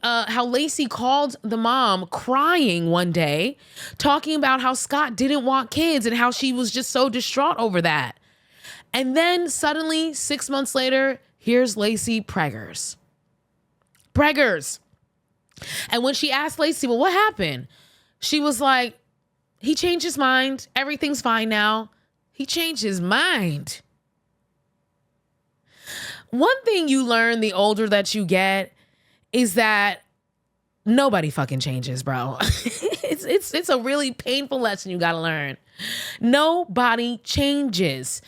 how Laci called the mom crying one day, talking about how Scott didn't want kids and how she was just so distraught over that. And then suddenly, 6 months later, here's Laci preggers. And when she asked Laci, well, what happened? She was like, he changed his mind. Everything's fine now. He changed his mind. One thing you learn the older that you get is that nobody fucking changes, bro. It's a really painful lesson you gotta learn. Nobody changes.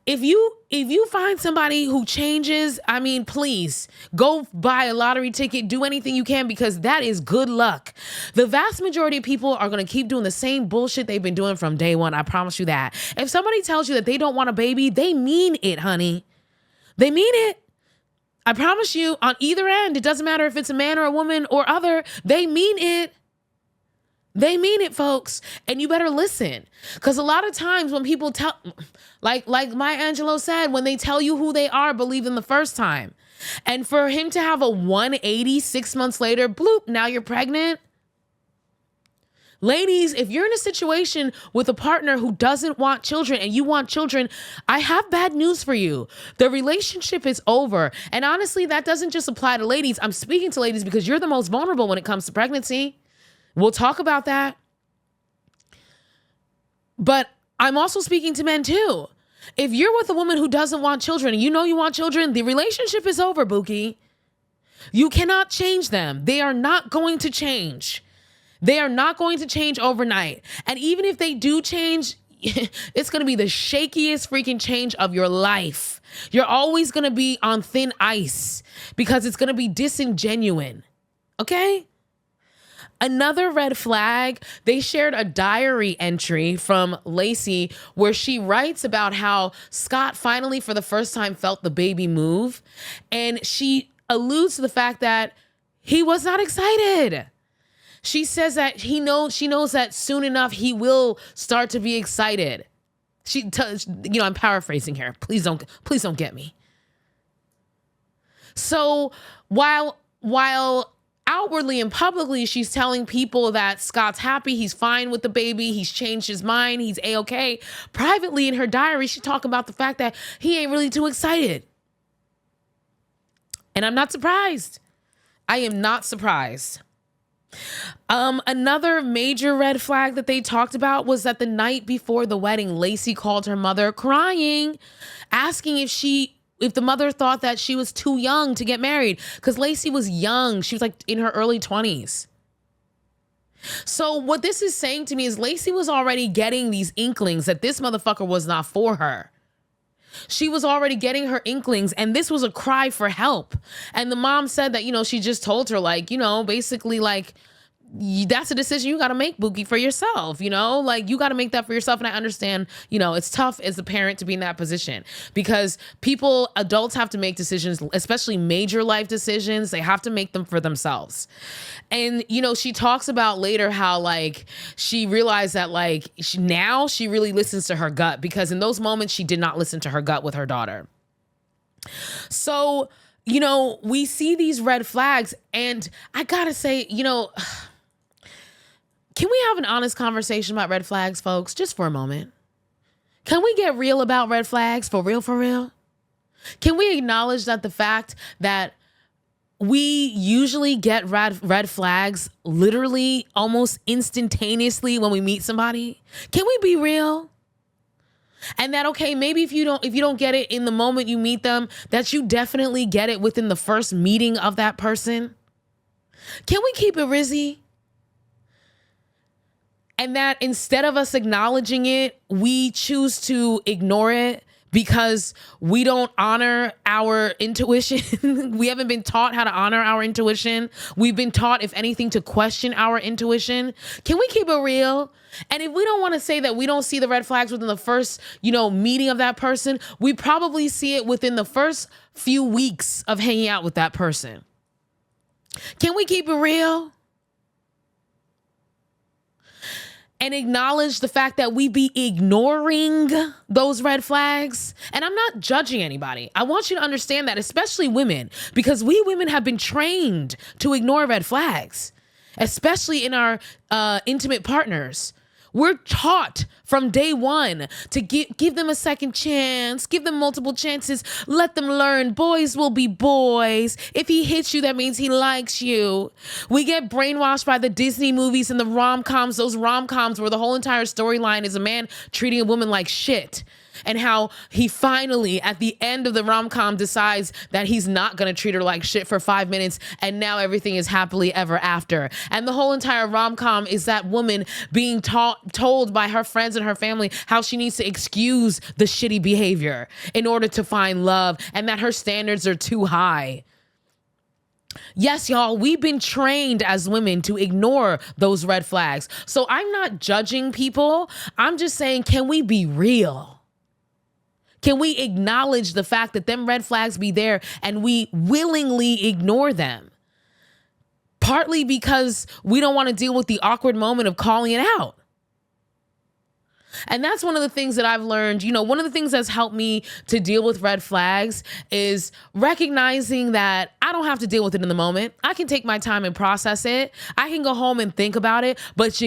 If you find somebody who changes, I mean, please go buy a lottery ticket, do anything you can, because that is good luck. The vast majority of people are going to keep doing the same bullshit they've been doing from day one. I promise you that. If somebody tells you that they don't want a baby, they mean it, honey. They mean it. I promise you, on either end, it doesn't matter if it's a man or a woman or other, they mean it. They mean it, folks. And you better listen. Because a lot of times when people tell, like Maya Angelou said, when they tell you who they are, believe them the first time. And for him to have a 180 6 months later, bloop, now you're pregnant. Ladies, if you're in a situation with a partner who doesn't want children and you want children, I have bad news for you. The relationship is over. And honestly, that doesn't just apply to ladies. I'm speaking to ladies because you're the most vulnerable when it comes to pregnancy. We'll talk about that. But I'm also speaking to men too. If you're with a woman who doesn't want children and you know you want children, the relationship is over, Bookie. You cannot change them. They are not going to change. They are not going to change overnight. And even if they do change, it's going to be the shakiest freaking change of your life. You're always going to be on thin ice because it's going to be disingenuine. Okay? Another red flag, they shared a diary entry from Laci where she writes about how Scott finally, for the first time, felt the baby move. And she alludes to the fact that he was not excited. She says that she knows that soon enough he will start to be excited. I'm paraphrasing here. Please don't get me. So while outwardly and publicly, she's telling people that Scott's happy, he's fine with the baby, he's changed his mind, he's A-okay. Privately in her diary, she talked about the fact that he ain't really too excited. And I'm not surprised. I am not surprised. Another major red flag that they talked about was that the night before the wedding, Laci called her mother crying, asking if the mother thought that she was too young to get married, because Laci was young. She was like in her early 20s. So what this is saying to me is Laci was already getting these inklings that this motherfucker was not for her. She was already getting her inklings, and this was a cry for help. And the mom said that, she just told her, basically, that's a decision you got to make, Bookie, for yourself, you got to make that for yourself. And I understand, it's tough as a parent to be in that position because adults have to make decisions, especially major life decisions. They have to make them for themselves. And, she talks about later how she realized that now she really listens to her gut, because in those moments she did not listen to her gut with her daughter. So, we see these red flags, and I gotta say, can we have an honest conversation about red flags, folks? Just for a moment. Can we get real about red flags? For real, for real? Can we acknowledge that the fact that we usually get red flags literally almost instantaneously when we meet somebody? Can we be real? And that, okay, maybe if you don't get it in the moment you meet them, that you definitely get it within the first meeting of that person? Can we keep it rizzy? And that instead of us acknowledging it, we choose to ignore it because we don't honor our intuition. We haven't been taught how to honor our intuition. We've been taught, if anything, to question our intuition. Can we keep it real? And if we don't want to say that we don't see the red flags within the first, meeting of that person, we probably see it within the first few weeks of hanging out with that person. Can we keep it real? and acknowledge the fact that we be ignoring those red flags. And I'm not judging anybody. I want you to understand that, especially women, because we women have been trained to ignore red flags, especially in our intimate partners. We're taught from day one to give them a second chance, give them multiple chances, let them learn. Boys will be boys. If he hits you, that means he likes you. We get brainwashed by the Disney movies and the rom-coms, those rom-coms where the whole entire storyline is a man treating a woman like shit. And how he finally, at the end of the rom-com, decides that he's not going to treat her like shit for 5 minutes, and now everything is happily ever after. And the whole entire rom-com is that woman being told by her friends and her family how she needs to excuse the shitty behavior in order to find love, and that her standards are too high. Yes, y'all, we've been trained as women to ignore those red flags. So I'm not judging people. I'm just saying, can we be real? Can we acknowledge the fact that them red flags be there and we willingly ignore them? Partly because we don't want to deal with the awkward moment of calling it out. And that's one of the things that I've learned. You know, one of the things that's helped me to deal with red flags is recognizing that I don't have to deal with it in the moment. I can take my time and process it. I can go home and think about it. But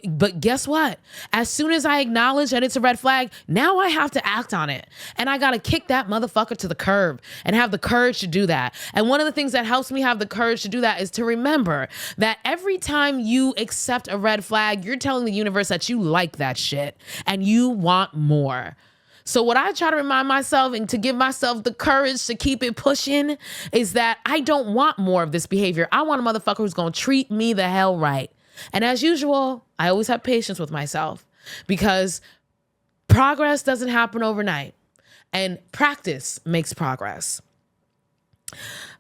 but guess what? As soon as I acknowledge that it's a red flag, now I have to act on it. And I got to kick that motherfucker to the curb and have the courage to do that. And one of the things that helps me have the courage to do that is to remember that every time you accept a red flag, you're telling the universe that you like that shit and you want more. So what I try to remind myself and to give myself the courage to keep it pushing is that I don't want more of this behavior. I want a motherfucker who's going to treat me the hell right. And as usual, I always have patience with myself because progress doesn't happen overnight and practice makes progress.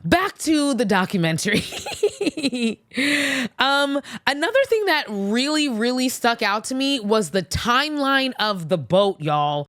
Back to the documentary. Another thing that really, really stuck out to me was the timeline of the boat, y'all.